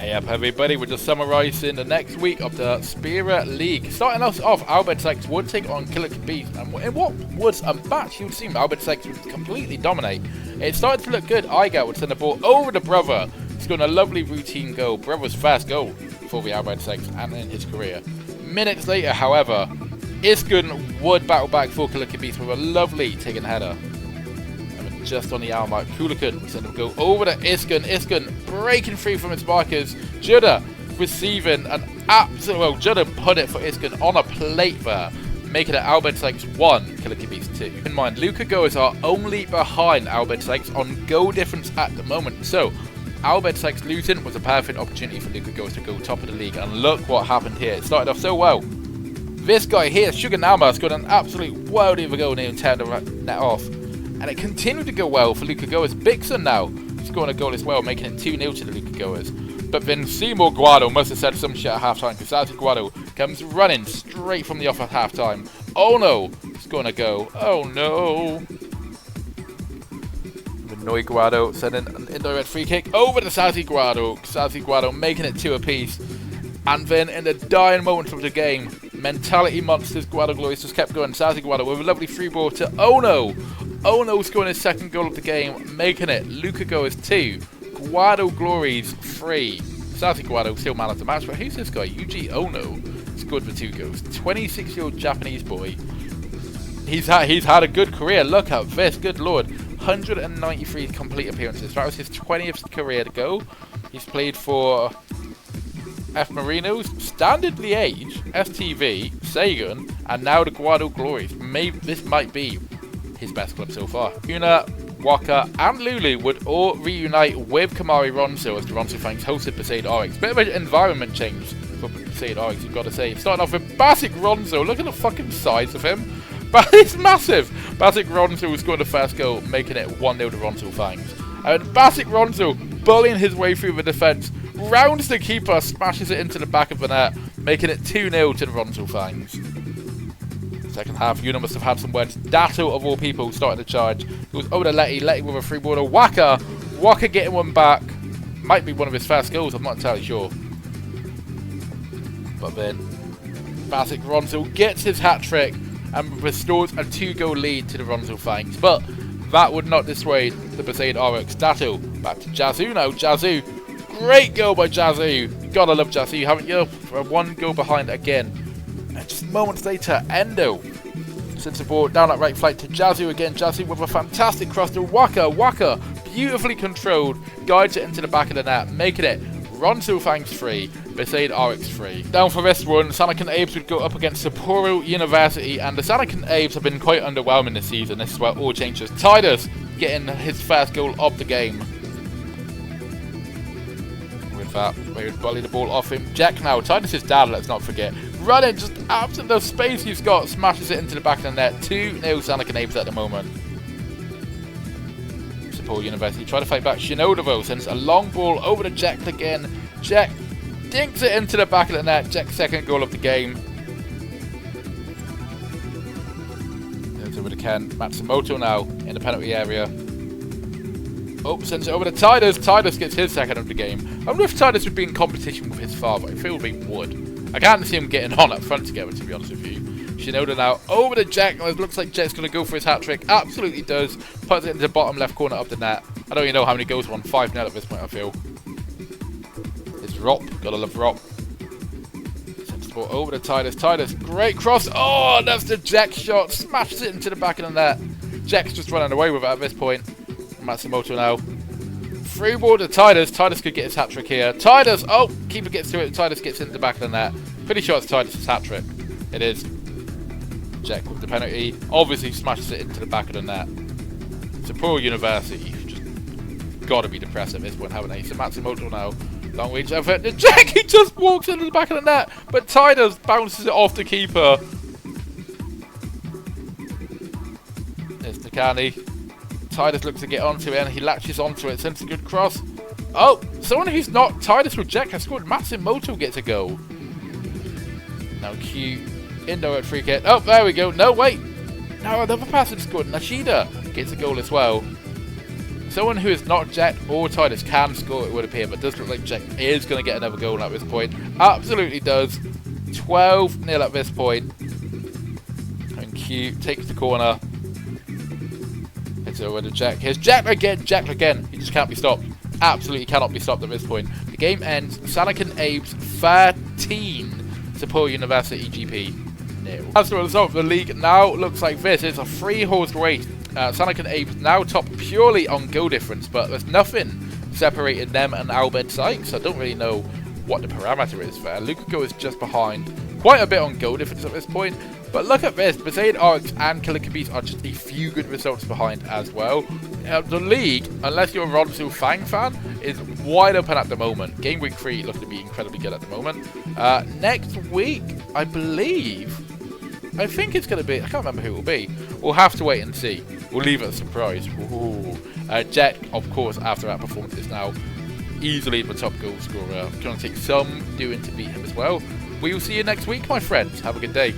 Hey up everybody, we're just summarising the next week of the Spira League. Starting us off, Albert would take on Killer Beast, and in what was a match you'd seen Albert would completely dominate. It started to look good. Iger would send the ball over to Brother, scoring a lovely routine goal. Brother's first goal for the Albert and in his career. Minutes later, however, Isgun would battle back for Killer Beast with a lovely taken header. Just on the hour mark, Kulikan send him go over to Isgun. Isgun breaking free from his markers. Judah receiving an absolute, well, Judah put it for Isgun on a plate there, making it Albert Sykes 1, Killer Beast 2. Keep in mind, Luca goers are only behind Albert Sykes on goal difference at the moment, so Albert Sykes losing was a perfect opportunity for Luca goers to go top of the league, and look what happened here. It started off so well. This guy here, Sugar Nama, scored an absolute worldie of a goal and turned the net off. And it continued to go well for Luca Goers. Bixon now scoring a goal as well, making it 2-0 to the Luca Goers. But then Seymour Guado must have said some shit at half-time, because Santi Guado comes running straight from the off at half-time. Oh no! Scoring a goal. Oh no! Noi Guado sending an indirect free kick over to Santi Guado. Santi Guado making it 2 apiece. And then in the dying moments of the game, Mentality Monsters Guado Glorious just kept going. Santi Guado with a lovely free ball to Ono. Ono scoring his second goal of the game, making it Luca Goers 2, Guado Glories 3. Santi Guado still man of the match, but who's this guy? Yuji Ono scored for 2 goals. 26-year-old Japanese boy. He's had a good career. Look at this, good lord. 193 complete appearances. That was his 20th career to go. He's played for F Marinos, Standard Liège, STV, Sagan, and now the Guado Glories. Maybe this might be his best club so far. Una, Waka, and Lulu would all reunite with Kamari Ronso as the Ronso Fangs hosted Besaid RX. Bit of an environment change for Besaid RX, you've got to say. Starting off with Basic Ronso. Look at the fucking size of him. But it's massive. Basic Ronso scored the first goal, making it 1-0 to Ronso Fangs. And Basic Ronso bullying his way through the defence, rounds the keeper, smashes it into the back of the net, making it 2-0 to the Ronso Fangs. Second half, Una must have had some words. Dato, of all people, starting the charge. It was over to Letty. Letty with a free ball to Waka. Waka getting one back. Might be one of his first goals, I'm not entirely sure. But then, Basic Ronso gets his hat-trick and restores a 2-goal lead to the Ronso Fangs. But that would not dissuade the Besaid RX. Dato, back to Jazoo now. Jazoo, great goal by Jazoo. Gotta love Jazoo, haven't you? For 1 goal behind again. And just moments later, Endo sends the ball down that right flank to Jazoo again. Jazoo with a fantastic cross to Waka. Waka, beautifully controlled, guides it into the back of the net, making it Ronso Fangs 3, Besaid RX 3. Down for this one, Sanakan Abes would go up against Sapporo University, and the Sanakan Abes have been quite underwhelming this season. This is where all changes. Titus getting his first goal of the game. With that, they would volley the ball off him. Jack now, Titus' dad, let's not forget. Running, just absolute the space he's got, smashes it into the back of the net. 2-0 Sanakan Abes at the moment. Sapporo University try to fight back. Shinoda sends a long ball over to Jack again. Jack dinks it into the back of the net. Jack's second goal of the game. There's over to Ken. Matsumoto now in the penalty area. Oh, sends it over to Titus. Titus gets his second of the game. I wonder if Titus would be in competition with his father. I feel he would. I can't see him getting on up front together, to be honest with you. Shinoda now over to Jack. It looks like Jack's going to go for his hat-trick. Absolutely does. Puts it into the bottom left corner of the net. I don't even know how many goals we're on. 5-0 at this point, I feel. It's Rop. Gotta love Rop. Sends the ball over to Titus. Titus, great cross. Oh, that's the Jack shot. Smashes it into the back of the net. Jack's just running away with it at this point. Matsumoto now. Free ball to Titus. Titus could get his hat-trick here. Titus! Oh! Keeper gets to it. Titus gets into the back of the net. Pretty sure it's Titus' hat-trick. It is. Jack with the penalty. Obviously smashes it into the back of the net. Sapporo University. Just gotta be depressed at this point, haven't they? So Matsumoto now. Long reach effort. Jack! He just walks into the back of the net. But Titus bounces it off the keeper. There's Takani. Titus looks to get onto it and he latches onto it, sends a good cross. Oh, someone who's not Titus with Jack has scored. Matsumoto gets a goal. Now Q, indirect free kick. Oh, there we go. No, wait. No, another person scored. Nashida gets a goal as well. Someone who is not Jet or Titus can score, it would appear, but does look like Jet is going to get another goal at this point. Absolutely does. 12-0 at this point. And Q takes the corner. It's over to Jack. Here's Jack again. Jack again. He just can't be stopped. Absolutely cannot be stopped at this point. The game ends. Sonic and Abe's 13. Sapporo University GP 0. As the result of the league now looks like this. It's a 3-horse race. Sonic and Abe now top purely on goal difference, but there's nothing separating them and Albert Sykes. I don't really know what the parameter is there. Lukaku is just behind quite a bit on goal difference at this point. But look at this. Besaid Arcs and Killer Kabis are just a few good results behind as well. The league, unless you're a Ronsu Fang fan, is wide open at the moment. Game week 3 looks to be incredibly good at the moment. Next week, I think it's going to be, I can't remember who it will be. We'll have to wait and see. We'll leave it a surprise. Jet, of course, after that performance is now easily the top goal scorer. It's going to take some doing to beat him as well. We will see you next week, my friends. Have a good day.